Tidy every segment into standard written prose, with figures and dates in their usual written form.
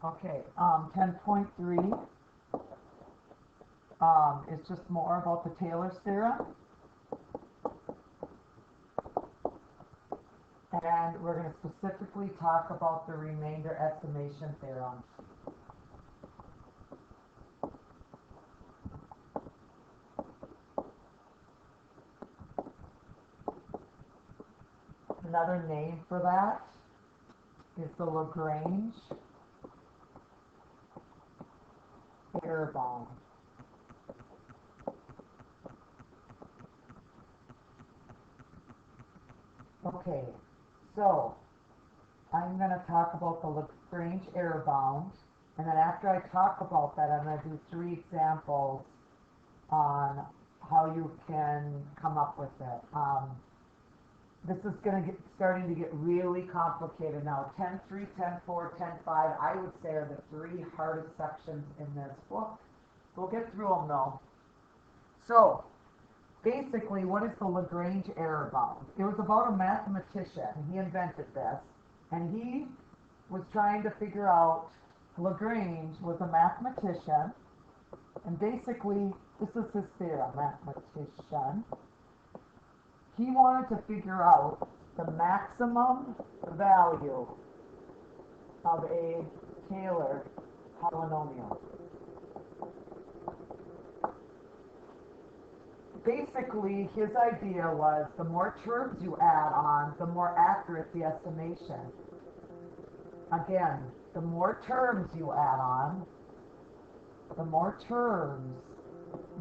Okay, 10.3 is just more about the Taylor's theorem. And we're going to specifically talk about the remainder estimation theorem. Another name for that is the Lagrange error bound. Okay, so I'm going to talk about the Lagrange error bound, and then after I talk about that, I'm going to do 3 examples on how you can come up with it. This is going to get starting to get really complicated now. 10.3, 10.4, 10.5, I would say are the 3 hardest sections in this book. We'll get through them though. So, basically, what is the Lagrange error bound? It was about a mathematician. He invented this, and he was trying to figure out, Lagrange was a mathematician, and basically, this is his theorem, mathematician. He wanted to figure out the maximum value of a Taylor polynomial. Basically, his idea was the more terms you add on, the more accurate the estimation. Again, the more terms you add on, the more terms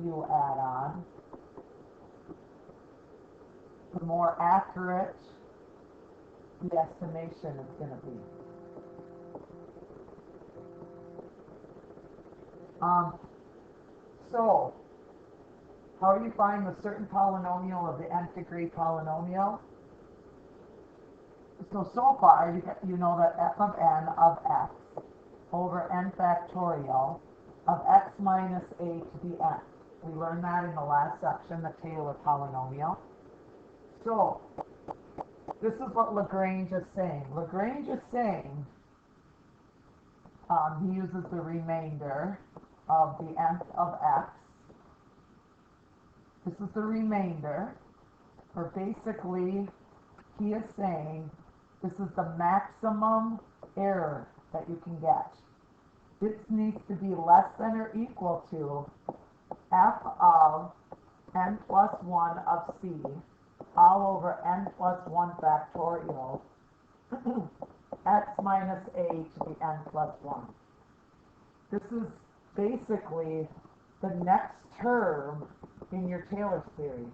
you add on, the more accurate the estimation is going to be. So, how do you find the certain polynomial of the nth degree polynomial? So far, you know that f of n of x over n factorial of x minus a to the n. We learned that in the last section, the Taylor polynomial. So, this is what Lagrange is saying. Lagrange is saying, he uses the remainder of the nth of x. This is the remainder, or basically, he is saying this is the maximum error that you can get. This needs to be less than or equal to f of n plus 1 of c all over n plus 1 factorial x minus a to the n plus 1. This is basically the next term in your Taylor series.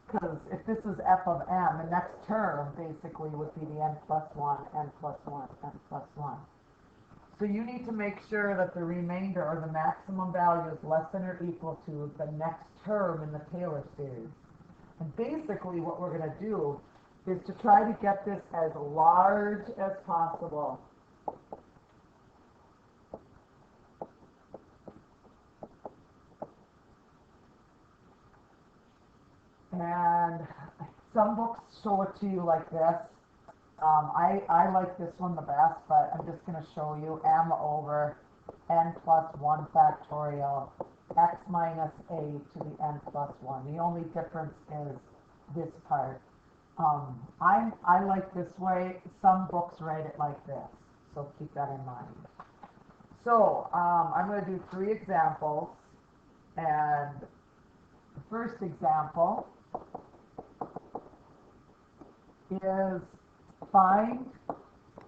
Because if this is f of n, the next term basically would be the n plus 1, n plus 1, n plus 1. So you need to make sure that the remainder or the maximum value is less than or equal to the next term in the Taylor series. And basically what we're going to do is to try to get this as large as possible. And some books show it to you like this. I like this one the best, but I'm just going to show you m over n plus 1 factorial x minus a to the n plus 1. The only difference is this part. I like this way. Some books write it like this, so keep that in mind. So I'm going to do 3 examples, and the first example is find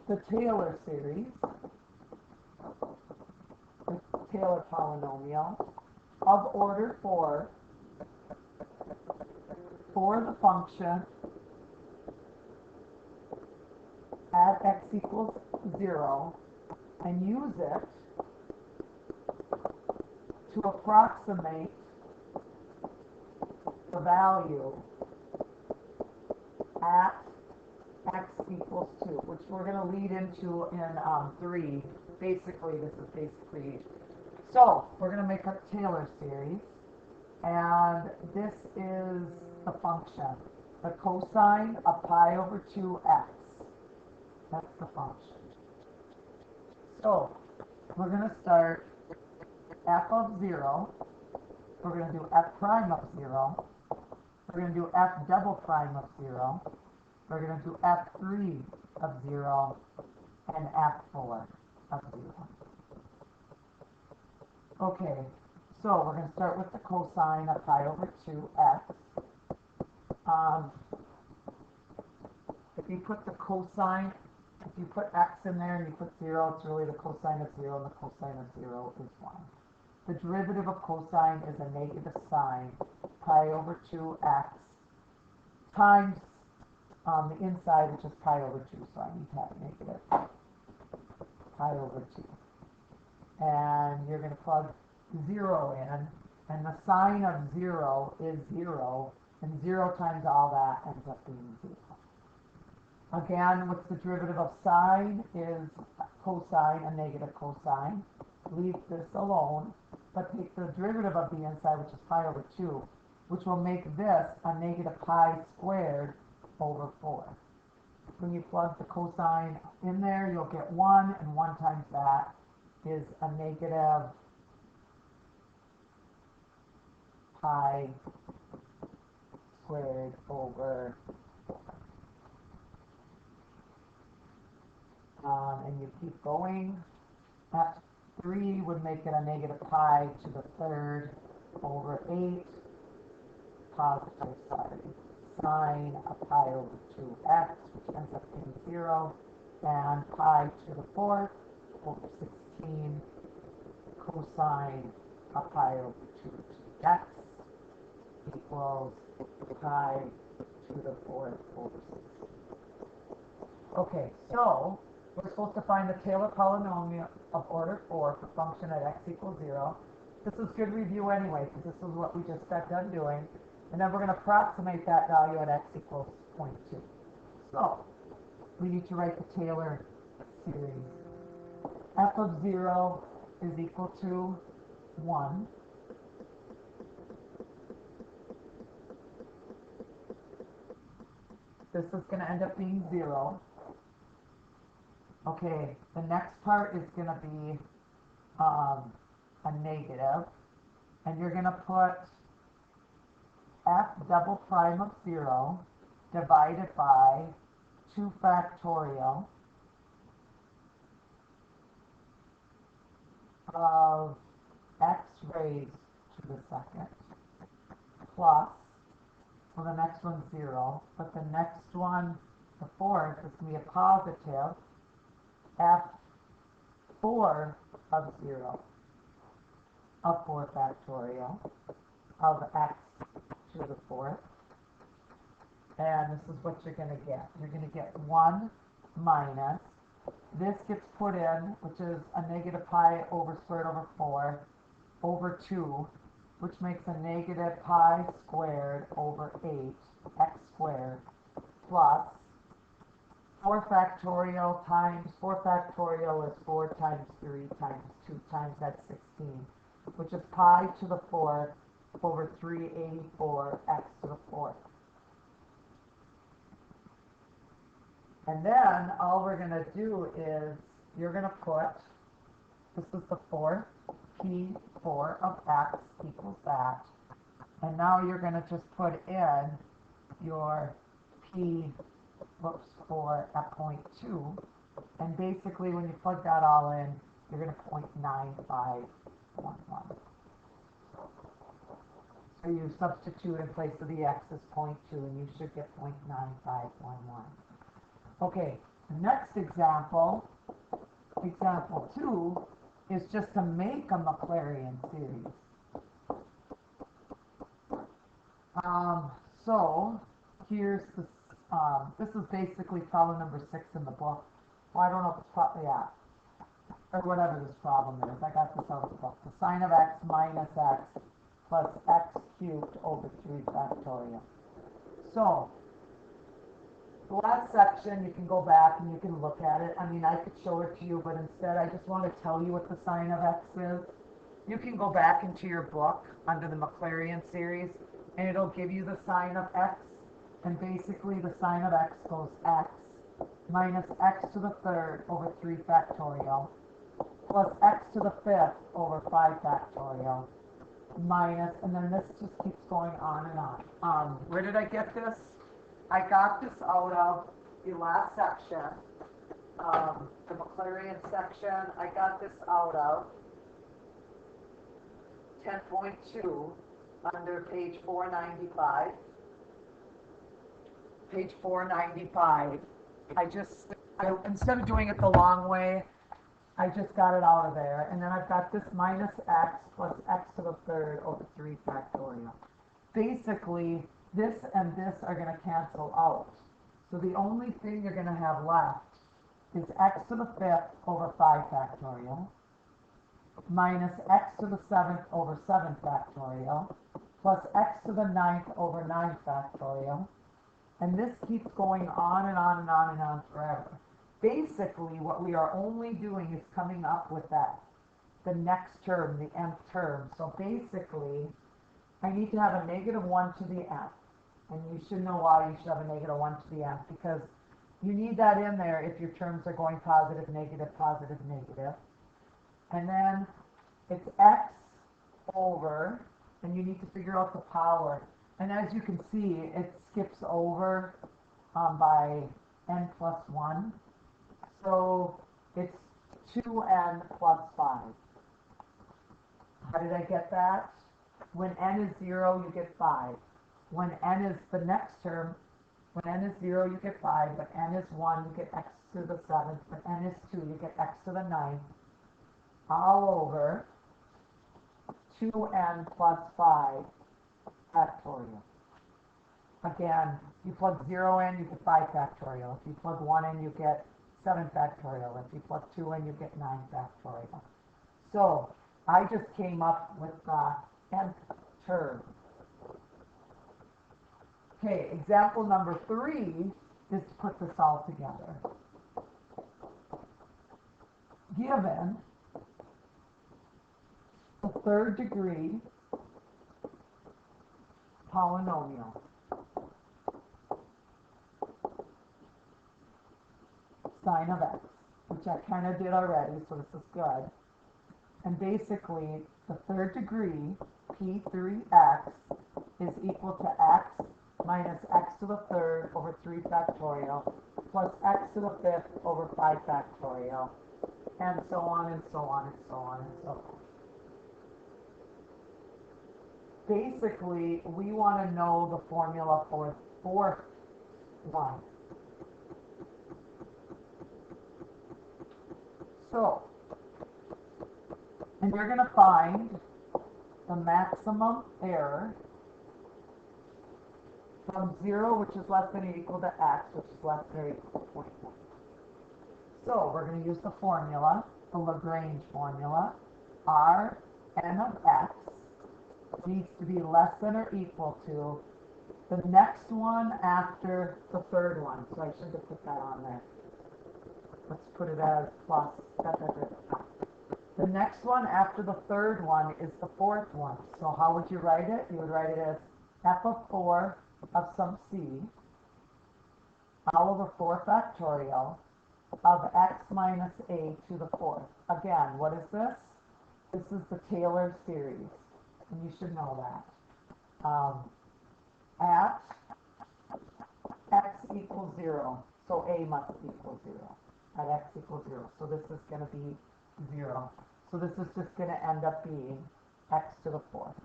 the Taylor series, the Taylor polynomial of order 4 for the function at x equals 0, and use it to approximate the value at x equals 2, which we're going to lead into in 3. Basically, this is basically, so we're going to make a Taylor series, and this is the function, the cosine of pi over 2x. That's the function. So we're going to start f of 0. We're going to do f prime of 0. We're going to do f double prime of 0. We're going to do f3 of 0 and f4 of 0. Okay, so we're going to start with the cosine of pi over 2x. If you put the cosine, if you put x in there and you put 0, it's really the cosine of 0, and the cosine of 0 is 1. The derivative of cosine is a negative sine, pi over 2x, times the inside, which is pi over 2, so I need to have negative pi over 2. And you're going to plug 0 in, and the sine of 0 is 0, and 0 times all that ends up being 0. Again, what's the derivative of sine is cosine, a negative cosine. Leave this alone, but take the derivative of the inside, which is pi over 2, which will make this a negative pi squared over 4. When you plug the cosine in there, you'll get 1, and 1 times that is a negative pi squared over 4. And you keep going. F3 would make it a negative pi to the third over 8, positive sine of pi over 2x, which ends up being 0, and pi to the fourth over 16 cosine of pi over 2x equals pi to the fourth over 16. Okay, so we're supposed to find the Taylor polynomial of order 4 for function at x equals 0. This is good review anyway, because this is what we just got done doing. And then we're going to approximate that value at x equals 0.2. So we need to write the Taylor series. F of 0 is equal to 1. This is going to end up being 0. Okay, the next part is going to be a negative, and you're going to put f double prime of 0 divided by 2 factorial of x raised to the second plus, well, the next one's 0, but the next one, the fourth, is going to be a positive f4 of 0 of 4 factorial of x to the fourth. And this is what you're going to get. You're going to get 1 minus, this gets put in, which is a negative pi over squared over 4 over 2, which makes a negative pi squared over 8 x squared plus 4 factorial times 4 factorial is 4 times 3 times 2 times that's 16, which is pi to the 4th over 384 x to the 4th. And then all we're going to do is you're going to put, this is the 4th, p4 of x equals that. And now you're going to just put in your p, for at 0.2. And basically when you plug that all in, you're going to 0.9511. So you substitute in place of the x is 0.2 and you should get 0.9511. Okay, the next example, example 2, is just to make a Maclaurin series. So here's the, this is basically problem number 6 in the book. Well, I don't know if it's probably, yeah, or whatever this problem is. I got this out of the book. The sine of x minus x plus x cubed over 3 factorial. So the last section, you can go back and you can look at it. I mean, I could show it to you, but instead I just want to tell you what the sine of x is. You can go back into your book under the Maclaurin series, and it'll give you the sine of x. And basically the sine of x goes x minus x to the third over 3 factorial plus x to the fifth over 5 factorial minus, and then this just keeps going on and on. Where did I get this? I got this out of the last section, the Maclaurin section. I got this out of 10.2 under page 495. Page 495. Instead of doing it the long way, I just got it out of there. And then I've got this minus x plus x to the third over 3 factorial. Basically, this and this are going to cancel out. So the only thing you're going to have left is x to the fifth over 5 factorial minus x to the seventh over 7 factorial plus x to the ninth over 9 factorial. And this keeps going on and on and on and on forever. Basically, what we are only doing is coming up with the next term, the nth term. So basically, I need to have a negative 1 to the nth. And you should know why you should have a negative 1 to the nth, because you need that in there if your terms are going positive, negative, positive, negative. And then it's x over, and you need to figure out the power. And as you can see, it skips over by n plus 1. So it's 2n plus 5. How did I get that? When n is 0, you get 5. When n is the next term, when n is 0, you get 5. When n is 1, you get x to the 7th. When n is 2, you get x to the 9th. All over 2n plus 5 factorial. Again, you plug 0 in, you get 5 factorial. If you plug 1 in, you get 7 factorial. If you plug 2 in, you get 9 factorial. So I just came up with the nth term. Okay, example number 3 is to put this all together. Given the third degree polynomial, sine of x, which I kind of did already, so this is good. And basically, the third degree, P3x, is equal to x minus x to the third over 3 factorial plus x to the fifth over 5 factorial, and so on and so on and so on and so on. Basically, we want to know the formula for the fourth one. So, and you're going to find the maximum error from 0, which is less than or equal to x, which is less than or equal to 0.1. So we're going to use the formula, the Lagrange formula. R n of x needs to be less than or equal to the next one after the third one. So I should have put that on there. Let's put it as plus. The next one after the third one is the fourth one. So how would you write it? You would write it as f of 4 of some c all over 4 factorial of x minus a to the fourth. Again, what is this? This is the Taylor series, and you should know that. At x equals 0, so a must equal 0. At x equals 0, so this is going to be 0. So this is just going to end up being x to the fourth.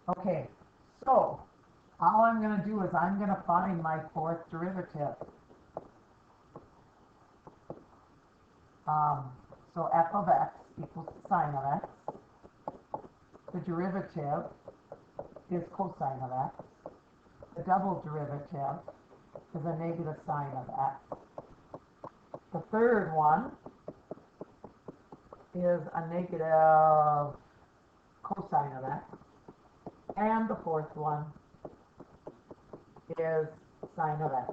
Okay, so all I'm going to do is I'm going to find my fourth derivative. So f of x equals sine of x. The derivative is cosine of x. The double derivative is a negative sine of x. The third one is a negative cosine of x. And the fourth one is sine of x.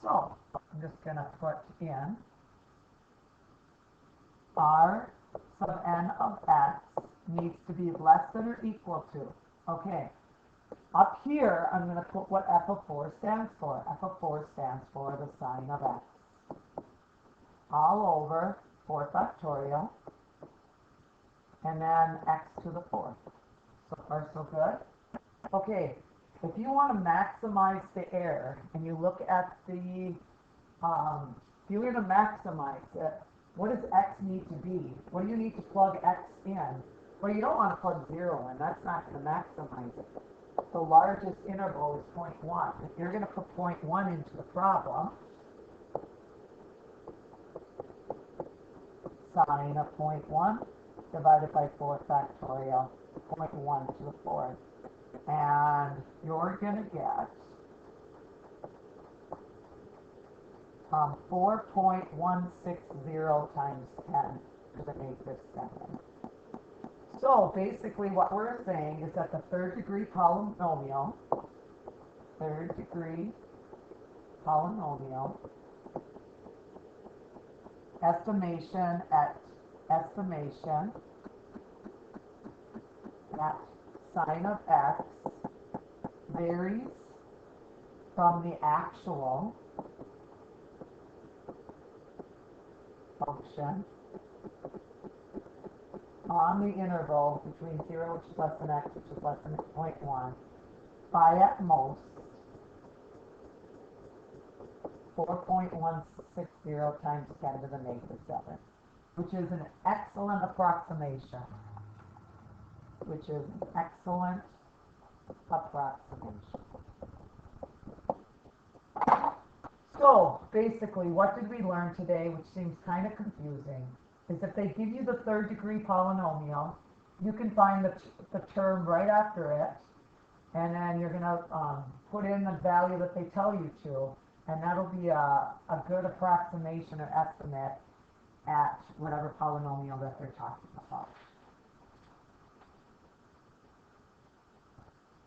So I'm just going to put in r sub n of x needs to be less than or equal to. Okay, Up here, I'm going to put what f of 4 stands for. F of 4 stands for the sine of x all over 4 factorial, and then x to the 4th. So far, so good. Okay, if you want to maximize the error, and you look at the, if you were to maximize it, what does x need to be? What do you need to plug x in? Well, you don't want to plug 0 in. That's not going to maximize it. The largest interval is 0.1. If you're going to put 0.1 into the problem, sine of 0.1 divided by 4 factorial, 0.1 to the 4th. And you're going to get 4.160 times 10 to the negative 7. So basically what we're saying is that the third degree polynomial, estimation at sine of x varies from the actual function on the interval between 0, which is less than x, which is less than 0.1, by at most 4.160 times 10 to the negative 7, which is an excellent approximation. So basically, what did we learn today, which seems kind of confusing, is if they give you the third degree polynomial, you can find the term right after it, and then you're going to put in the value that they tell you to, and that'll be a good approximation or estimate at whatever polynomial that they're talking about.